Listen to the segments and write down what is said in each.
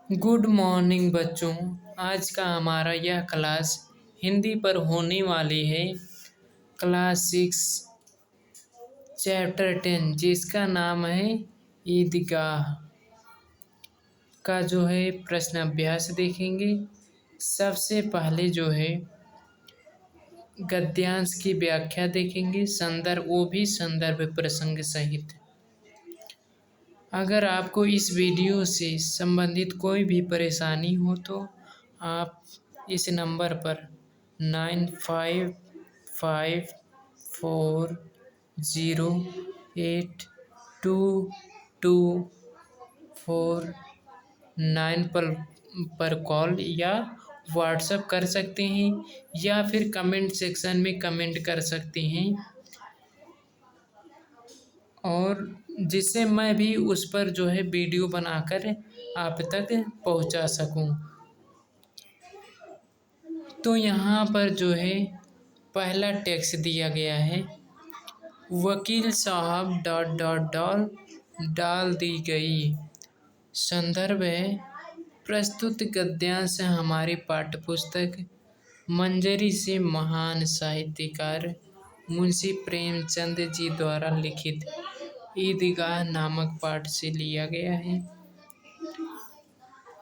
Good morning बच्चों। आज का हमारा यह क्लास हिंदी पर होने वाली है। क्लास 6 चैप्टर 10 जिसका नाम है ईदगाह का जो है प्रश्न अभ्यास देखेंगे। सबसे पहले जो है गद्यांश की व्याख्या देखेंगे, संदर्भ वो भी संदर्भ प्रसंग सहित। अगर आपको इस वीडियो से संबंधित कोई भी परेशानी हो तो आप इस नंबर पर 9554082249 पर कॉल या व्हाट्सएप कर सकते हैं या फिर कमेंट सेक्शन में कमेंट कर सकते हैं, और जिससे मैं भी उस पर जो है वीडियो बनाकर आप तक पहुंचा सकूं। तो यहाँ पर जो है पहला टेक्स्ट दिया गया है, वकील साहब डॉट डॉट डॉट डाल दी गई। संदर्भ है, प्रस्तुत गद्यांश हमारी पाठ्यपुस्तक मंजरी से महान साहित्यकार मुंशी प्रेमचंद जी द्वारा लिखित ईदगाह नामक पाठ से लिया गया है।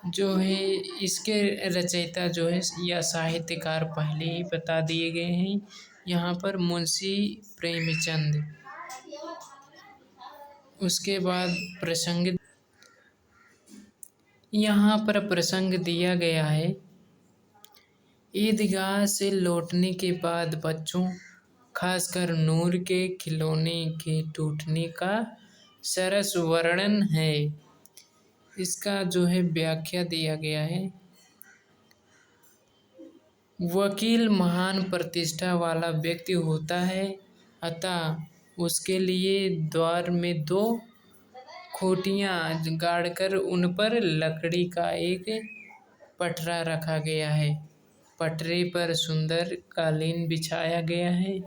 जो है इसके रचयिता जो है या साहित्यकार पहले ही बता दिए गए हैं। यहाँ पर मुंशी प्रेमचंद। उसके बाद प्रसंग, यहाँ पर प्रसंग दिया गया है, ईदगाह से लौटने के बाद बच्चों, खासकर नूर के खिलौने के टूटने का सरस वर्णन है। इसका जो है व्याख्या दिया गया है, वकील महान प्रतिष्ठा वाला व्यक्ति होता है, अतः उसके लिए द्वार में 2 खूंटियाँ गाड़कर उन पर लकड़ी का एक पटरा रखा गया है। पटरे पर सुंदर कालीन बिछाया गया है।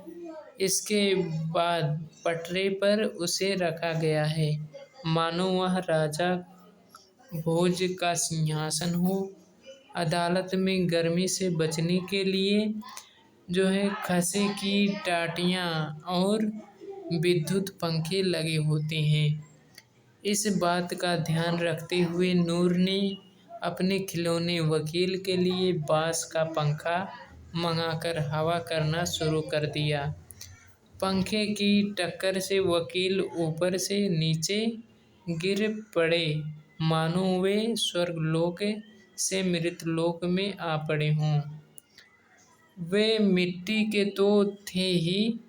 इसके बाद पटरे पर उसे रखा गया है मानो वह राजा भोज का सिंहासन हो। अदालत में गर्मी से बचने के लिए जो है खसे की टाटियाँ और विद्युत पंखे लगे होते हैं। इस बात का ध्यान रखते हुए नूर ने अपने खिलौने वकील के लिए बांस का पंखा मंगाकर हवा करना शुरू कर दिया। पंखे की टक्कर से वकील ऊपर से नीचे गिर पड़े मानो वे स्वर्गलोक से मृतलोक में आ पड़े हों। वे मिट्टी के तो थे ही,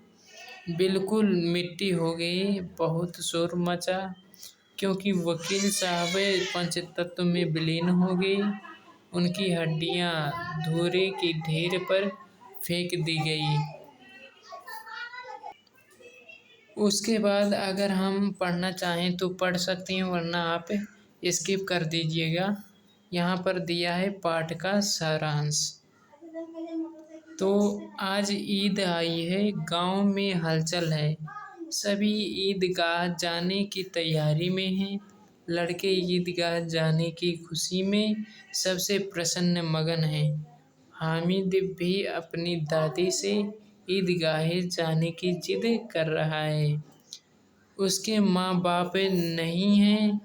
बिल्कुल मिट्टी हो गई। बहुत शोर मचा क्योंकि वकील साहब पंचतत्व में विलीन हो गई। उनकी हड्डियां धूरे की ढेर पर फेंक दी गई। उसके बाद अगर हम पढ़ना चाहें तो पढ़ सकते हैं, वरना आप स्किप कर दीजिएगा। यहाँ पर दिया है पाठ का सारांश। तो आज ईद आई है, गांव में हलचल है, सभी ईदगाह जाने की तैयारी में हैं। लड़के ईदगाह जाने की खुशी में सबसे प्रसन्न मगन हैं। हामिद भी अपनी दादी से ईदगाह जाने की जिद कर रहा है। उसके माँ बाप नहीं हैं,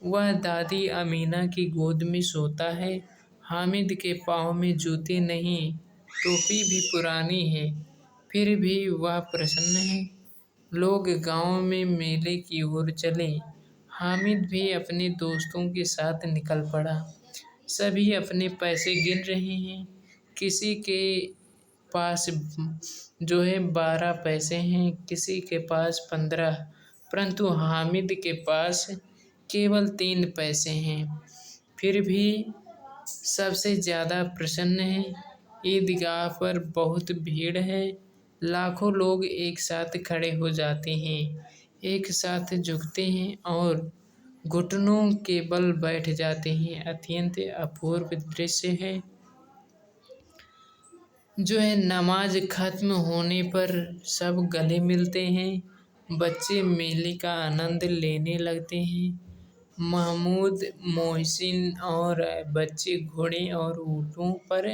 वह दादी अमीना की गोद में सोता है। हामिद के पाँव में जूते नहीं, टोपी भी पुरानी है, फिर भी वह प्रसन्न है। लोग गांव में मेले की ओर चले। हामिद भी अपने दोस्तों के साथ निकल पड़ा। सभी अपने पैसे गिन रहे हैं। किसी के पास जो है 12 पैसे हैं, किसी के पास 15, परंतु हामिद के पास केवल 3 पैसे हैं। फिर भी सबसे ज़्यादा प्रसन्न है। ईदगाह पर बहुत भीड़ है। लाखों लोग एक साथ खड़े हो जाते हैं, एक साथ झुकते हैं और घुटनों के बल बैठ जाते हैं। अत्यंत अपूर्व दृश्य है। जो है नमाज खत्म होने पर सब गले मिलते हैं। बच्चे मेले का आनंद लेने लगते हैं। महमूद, मोहसिन और बच्चे घोड़े और ऊँटों पर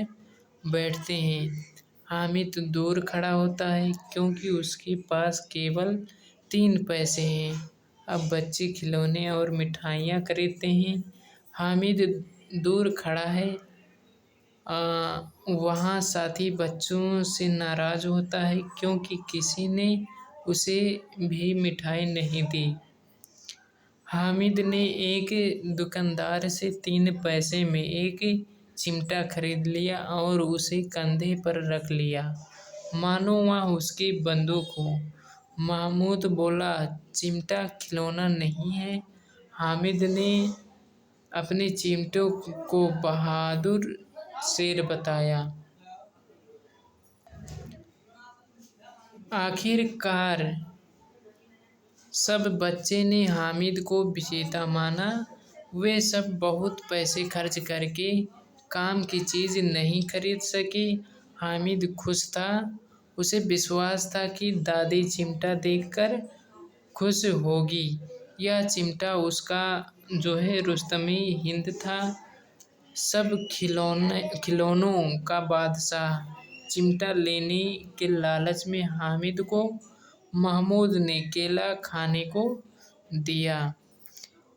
बैठते हैं। हामिद दूर खड़ा होता है क्योंकि उसके पास केवल 3 पैसे हैं। अब बच्चे खिलौने और मिठाइयाँ खरीदते हैं। हामिद दूर खड़ा है। वहाँ साथी बच्चों से नाराज़ होता है क्योंकि किसी ने उसे भी मिठाई नहीं दी। हामिद ने एक दुकानदार से 3 पैसे में एक चिमटा खरीद लिया और उसे कंधे पर रख लिया, मानो वह उसकी बंदूक हो। महमूद बोला, चिमटा खिलौना नहीं है। हामिद ने अपने चिमटों को बहादुर शेर बताया। आखिरकार सब बच्चे ने हामिद को विजेता माना। वे सब बहुत पैसे खर्च करके काम की चीज़ नहीं खरीद सके। हामिद खुश था। उसे विश्वास था कि दादी चिमटा देखकर खुश होगी। यह चिमटा उसका रुस्तमे हिंद था, सब खिलौनों का बादशाह। चिमटा लेने के लालच में हामिद को महमूद ने केला खाने को दिया।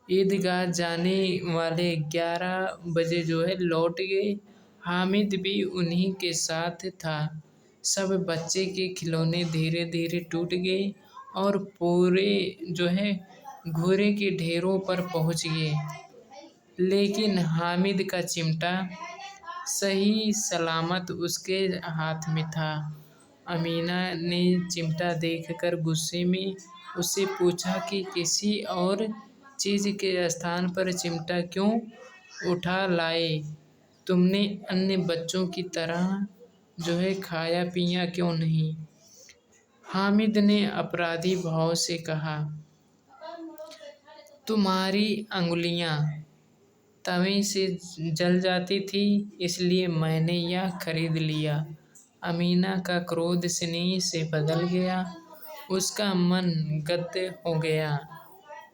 ईदगाह जाने वाले 11 बजे लौट गए। हामिद भी उन्हीं के साथ था। सब बच्चे के खिलौने धीरे धीरे टूट गए और पूरे घोड़े के ढेरों पर पहुंच गए, लेकिन हामिद का चिमटा सही सलामत उसके हाथ में था। अमीना ने चिमटा देखकर गुस्से में उससे पूछा कि किसी और चीज़ के स्थान पर चिमटा क्यों उठा लाए? तुमने अन्य बच्चों की तरह खाया पिया क्यों नहीं? हामिद ने अपराधी भाव से कहा, तुम्हारी अंगुलियां तवे से जल जाती थी, इसलिए मैंने यह खरीद लिया। अमीना का क्रोध स्नेह से बदल गया। उसका मन गद्द हो गया।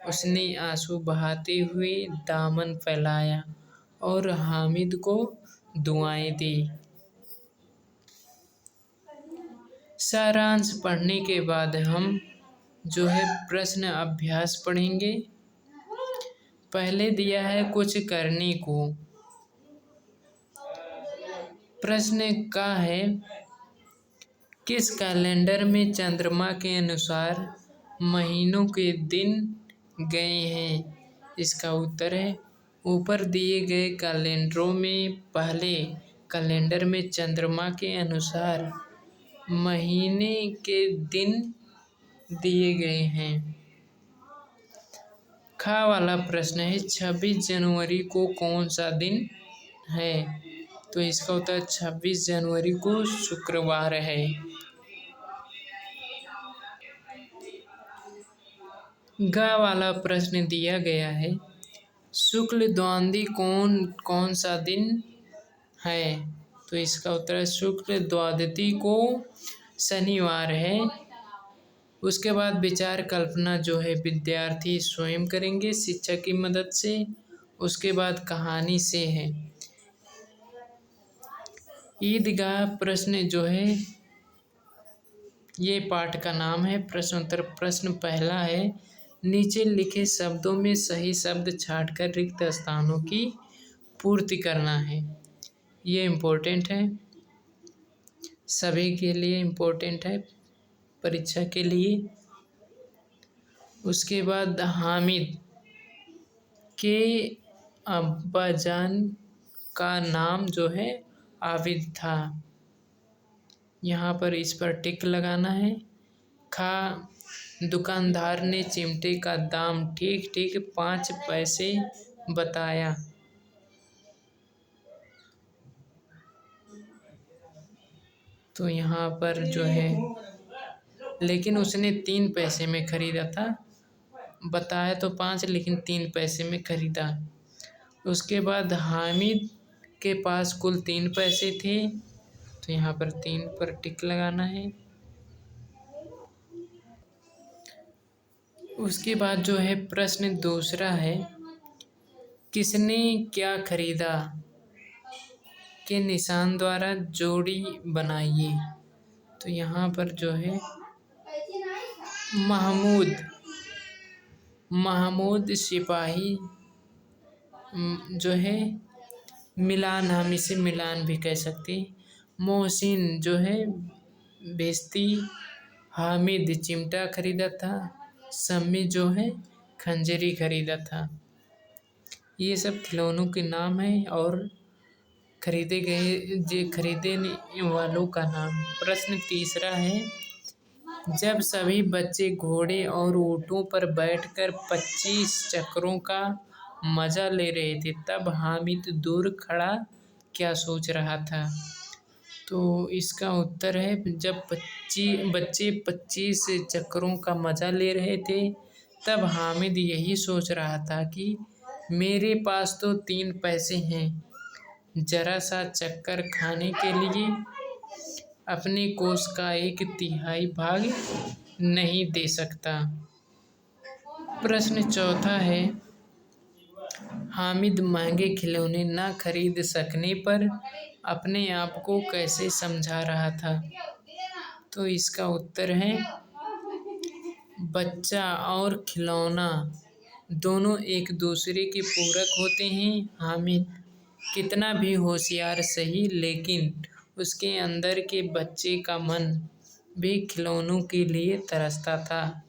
उसने आंसू बहाते हुए दामन फैलाया और हामिद को दुआएं दी। सारांश पढ़ने के बाद हम प्रश्न अभ्यास पढ़ेंगे। पहले दिया है कुछ करने को। प्रश्न का है, किस कैलेंडर में चंद्रमा के अनुसार महीनों के दिन गए हैं? इसका उत्तर है, ऊपर दिए गए कैलेंडरों में पहले कैलेंडर में चंद्रमा के अनुसार महीने के दिन दिए गए हैं। खा वाला प्रश्न है, 26 जनवरी को कौन सा दिन है? तो इसका उत्तर 26 जनवरी को शुक्रवार है। गा वाला प्रश्न दिया गया है, शुक्ल द्वादशी कौन सा दिन है? तो इसका उत्तर शुक्ल द्वादशी को शनिवार है। उसके बाद विचार कल्पना विद्यार्थी स्वयं करेंगे शिक्षक की मदद से। उसके बाद कहानी से है। ईदगाह प्रश्न ये पाठ का नाम है। प्रश्नोत्तर प्रश्न पहला है, नीचे लिखे शब्दों में सही शब्द छांटकर रिक्त स्थानों की पूर्ति करना है। ये इम्पोर्टेंट है, सभी के लिए इम्पोर्टेंट है, परीक्षा के लिए। उसके बाद हामिद के अब्बाजान का नाम आबिद था। यहाँ पर इस पर टिक लगाना है। खा, दुकानदार ने चिमटे का दाम ठीक ठीक 5 पैसे बताया। तो यहाँ पर लेकिन उसने 3 पैसे में खरीदा था। बताया तो 5 लेकिन 3 पैसे में खरीदा। उसके बाद हामिद के पास कुल 3 पैसे थे, तो यहाँ पर 3 पर टिक लगाना है। उसके बाद प्रश्न दूसरा है, किसने क्या खरीदा के निशान द्वारा जोड़ी बनाइए। तो यहाँ पर जो है महमूद महमूद सिपाही जो है मिलान, हम इसे मिलान भी कह सकते हैं। मोहसिन जो है बेइज्जती। हामिद चिमटा खरीदा था। सम्मी जो है खंजरी खरीदा था। ये सब खिलौनों के नाम हैं और खरीदे वालों का नाम। प्रश्न तीसरा है, जब सभी बच्चे घोड़े और ऊँटों पर बैठकर 25 चक्रों का मजा ले रहे थे, तब हामिद दूर खड़ा क्या सोच रहा था। तो इसका उत्तर है, जब बच्चे 25 चक्रों का मजा ले रहे थे, तब हामिद यही सोच रहा था कि मेरे पास तो 3 पैसे हैं, जरा सा चक्कर खाने के लिए अपने कोष का 1/3 भाग नहीं दे सकता। प्रश्न चौथा है, हामिद महंगे खिलौने न खरीद सकने पर अपने आप को कैसे समझा रहा था। तो इसका उत्तर है, बच्चा और खिलौना दोनों एक दूसरे के पूरक होते हैं। हामिद कितना भी होशियार सही, लेकिन उसके अंदर के बच्चे का मन भी खिलौनों के लिए तरसता था।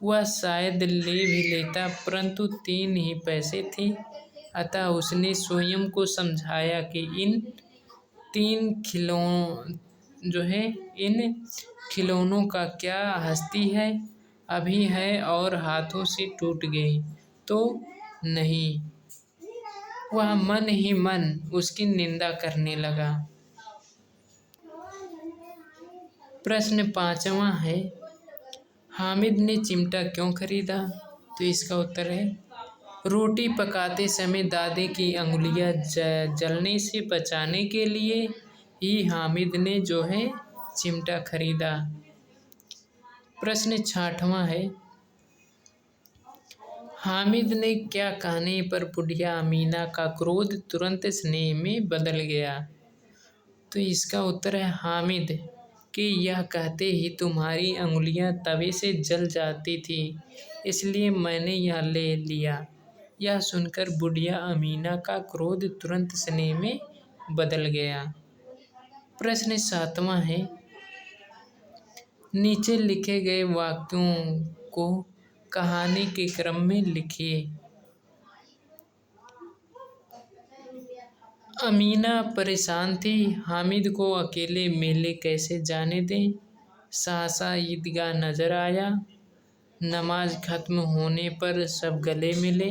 वह शायद ले भी लेता, परंतु 3 ही पैसे थे। अतः उसने स्वयं को समझाया कि इन खिलौनों का क्या हस्ती है, अभी है और हाथों से टूट गए तो नहीं। वह मन ही मन उसकी निंदा करने लगा। प्रश्न 5वां है, हामिद ने चिमटा क्यों खरीदा। तो इसका उत्तर है, रोटी पकाते समय दादी की अंगुलियां जलने से बचाने के लिए ही हामिद ने जो है चिमटा खरीदा। प्रश्न 6वां है, हामिद ने क्या कहने पर बुढ़िया अमीना का क्रोध तुरंत स्नेह में बदल गया। तो इसका उत्तर है, हामिद कि यह कहते ही तुम्हारी अंगुलियां तवे से जल जाती थी, इसलिए मैंने यह ले लिया। यह सुनकर बुढ़िया अमीना का क्रोध तुरंत स्नेह में बदल गया। प्रश्न 7वां है, नीचे लिखे गए वाक्यों को कहानी के क्रम में लिखिए। अमीना परेशान थी, हामिद को अकेले मेले कैसे जाने दें। सहसा ईदगाह नजर आया। नमाज खत्म होने पर सब गले मिले।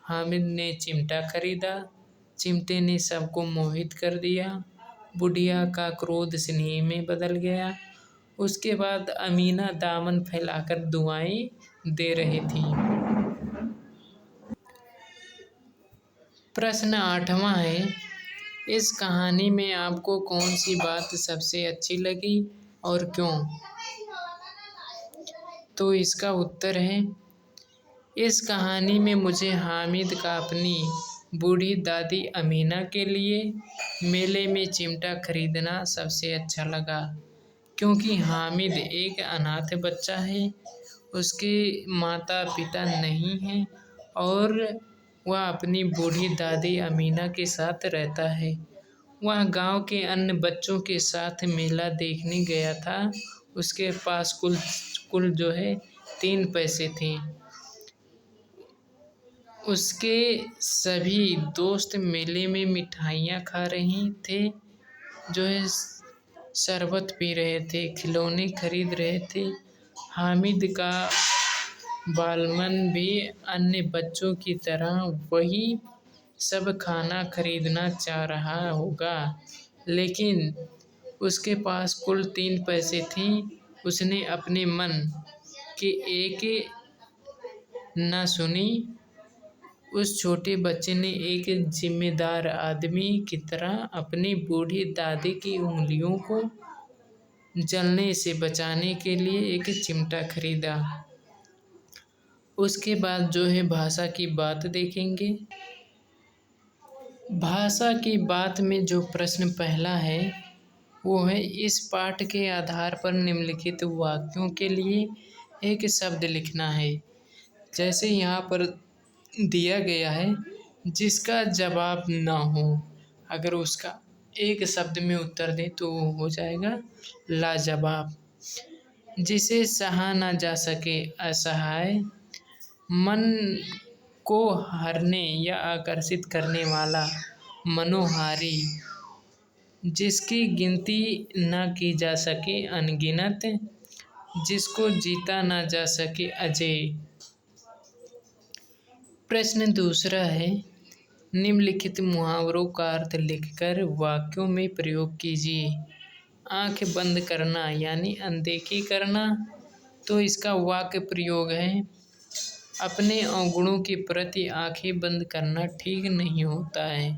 हामिद ने चिमटा खरीदा। चिमटे ने सबको मोहित कर दिया। बुढ़िया का क्रोध स्नेह में बदल गया। उसके बाद अमीना दामन फैलाकर दुआएं दे रही थी। प्रश्न 8वां है, इस कहानी में आपको कौन सी बात सबसे अच्छी लगी और क्यों। तो इसका उत्तर है, इस कहानी में मुझे हामिद का अपनी बूढ़ी दादी अमीना के लिए मेले में चिमटा खरीदना सबसे अच्छा लगा, क्योंकि हामिद एक अनाथ बच्चा है, उसके माता पिता नहीं हैं और वह अपनी बूढ़ी दादी अमीना के साथ रहता है। वह गांव के अन्य बच्चों के साथ मेला देखने गया था। उसके पास कुल जो है 3 पैसे थे। उसके सभी दोस्त मेले में मिठाइयाँ खा रहे थे, जो है शरबत पी रहे थे, खिलौने खरीद रहे थे। हामिद का बालमन भी अन्य बच्चों की तरह वही सब खाना खरीदना चाह रहा होगा, लेकिन उसके पास कुल 3 पैसे थे। उसने अपने मन की एक न सुनी। उस छोटे बच्चे ने एक जिम्मेदार आदमी की तरह अपनी बूढ़ी दादी की उंगलियों को जलने से बचाने के लिए एक चिमटा खरीदा। उसके बाद जो है भाषा की बात देखेंगे। भाषा की बात में जो प्रश्न पहला है वो है, इस पाठ के आधार पर निम्नलिखित वाक्यों के लिए एक शब्द लिखना है। जैसे यहाँ पर दिया गया है, जिसका जवाब ना हो, अगर उसका एक शब्द में उत्तर दे तो वो हो जाएगा लाजवाब। जिसे सहा ना जा सके असहाय, मन को हरने या आकर्षित करने वाला मनोहारी, जिसकी गिनती ना की जा सके अनगिनत, जिसको जीता ना जा सके अजय। प्रश्न दूसरा है, निम्नलिखित मुहावरों का अर्थ लिखकर वाक्यों में प्रयोग कीजिए। आंख बंद करना यानी अनदेखी करना, तो इसका वाक्य प्रयोग है, अपने अवगुणों के प्रति आंखें बंद करना ठीक नहीं होता है।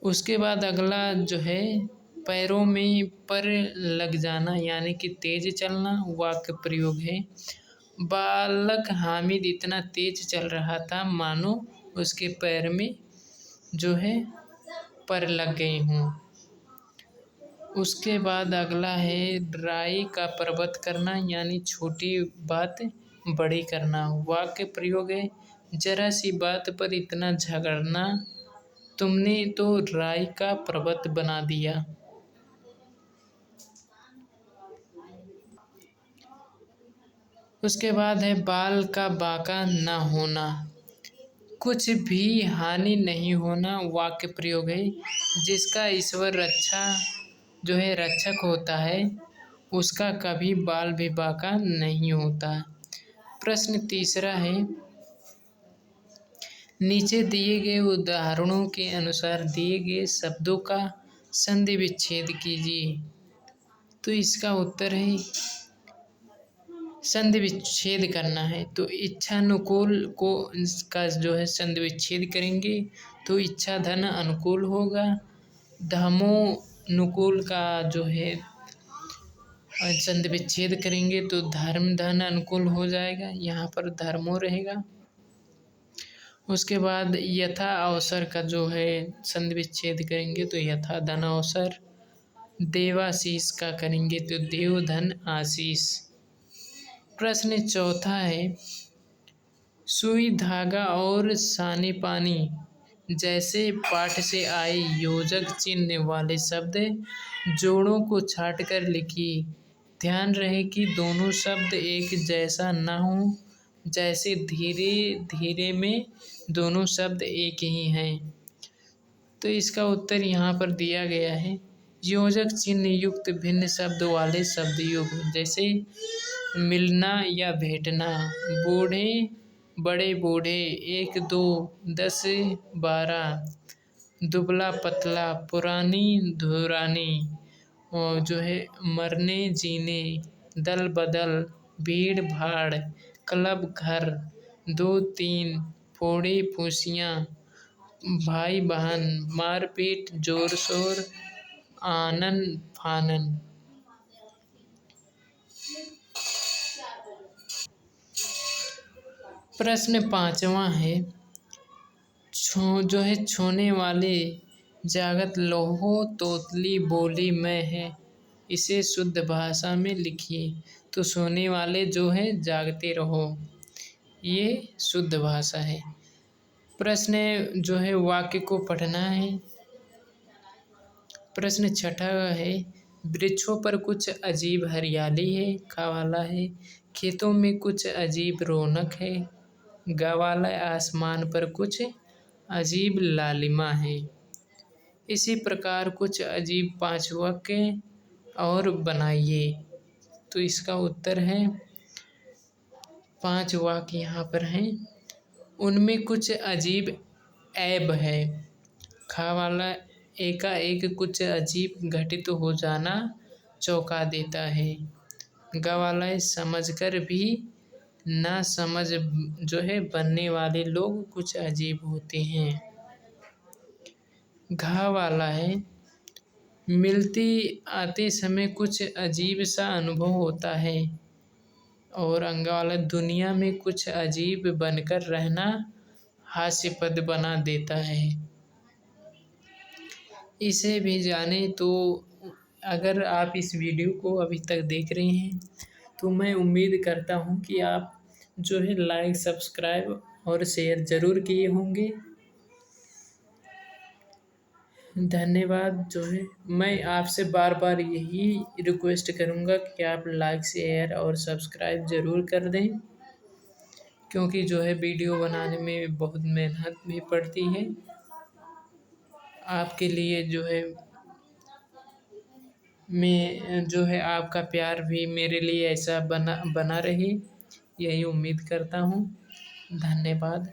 उसके बाद अगला जो है, पैरों में पर लग जाना यानी कि तेज चलना, वाक्य प्रयोग है, बालक हामिद इतना तेज चल रहा था मानो उसके पैर में जो है पर लग गए हों। उसके बाद अगला है, राई का पर्वत करना यानी छोटी बात बड़ी करना, वाक्य प्रयोग है, जरा सी बात पर इतना झगड़ना, तुमने तो राई का पर्वत बना दिया। उसके बाद है, बाल का बाका न होना, कुछ भी हानि नहीं होना, वाक्य प्रयोग है, जिसका ईश्वर जो है रक्षक होता है, उसका कभी बाल भी बाका नहीं होता। प्रश्न तीसरा है, नीचे दिए गए उदाहरणों के अनुसार दिए गए शब्दों का संधि विच्छेद कीजिए। तो इसका उत्तर है, संधि विच्छेद करना है तो इच्छानुकूल को इसका जो है संधि विच्छेद करेंगे तो इच्छा धन अनुकूल होगा। धर्मोनुकूल का जो है संधि विच्छेद करेंगे तो धर्म धन अनुकूल हो जाएगा, यहाँ पर धर्मो रहेगा। उसके बाद यथा अवसर का जो है संधि विच्छेद करेंगे तो यथा धन अवसर। देवाशीष का करेंगे तो देव धन आशीष। प्रश्न चौथा है, सुई धागा और सानी पानी जैसे पाठ से आए योजक चिन्ह वाले शब्द जोड़ों को छांटकर लिखिए। ध्यान रहे कि दोनों शब्द एक जैसा न हो, जैसे धीरे धीरे में दोनों शब्द एक ही हैं। तो इसका उत्तर यहाँ पर दिया गया है, योजक चिन्ह युक्त भिन्न शब्द वाले शब्द युग, जैसे मिलना या भेंटना, बूढ़े बड़े बूढ़े, 1 2 10 12, दुबला पतला, पुरानी धुरानी, और जो है मरने जीने, दल बदल, भीड़ भाड़, क्लब घर, 2 3, फोड़ी फूसियाँ, भाई बहन, मारपीट, जोर शोर, आनन फानन। प्रश्न पांचवा है, जो है छोने वाले जागत लोहो तोतली बोली मैं है, इसे शुद्ध भाषा में लिखिए। तो सोने वाले जो है जागते रहो, ये शुद्ध भाषा है। प्रश्न जो है वाक्य को पढ़ना है। प्रश्न छठा है, वृक्षों पर कुछ अजीब हरियाली है, खा वाला है, खेतों में कुछ अजीब रौनक है, गा वाला आसमान पर कुछ अजीब लालिमा है। इसी प्रकार कुछ अजीब 5 वाक्य और बनाइए। तो इसका उत्तर है, 5 वाक्य यहाँ पर हैं, उनमें कुछ अजीब ऐब है। खा वाला एकाएक कुछ अजीब घटित हो जाना चौंका देता है। गा वाला समझकर भी ना समझ जो है बनने वाले लोग कुछ अजीब होते हैं। घा वाला है, मिलती आते समय कुछ अजीब सा अनुभव होता है। और अंगा वाला, दुनिया में कुछ अजीब बनकर रहना हास्यपद बना देता है। इसे भी जाने तो अगर आप इस वीडियो को अभी तक देख रहे हैं तो मैं उम्मीद करता हूँ कि आप जो है लाइक, सब्सक्राइब और शेयर ज़रूर किए होंगे। धन्यवाद। जो है मैं आपसे बार बार यही रिक्वेस्ट करूँगा कि आप लाइक, शेयर और सब्सक्राइब ज़रूर कर दें, क्योंकि जो है वीडियो बनाने में बहुत मेहनत भी पड़ती है। आपके लिए जो है मैं जो है आपका प्यार भी मेरे लिए ऐसा बना बना रहे, यही उम्मीद करता हूँ। धन्यवाद।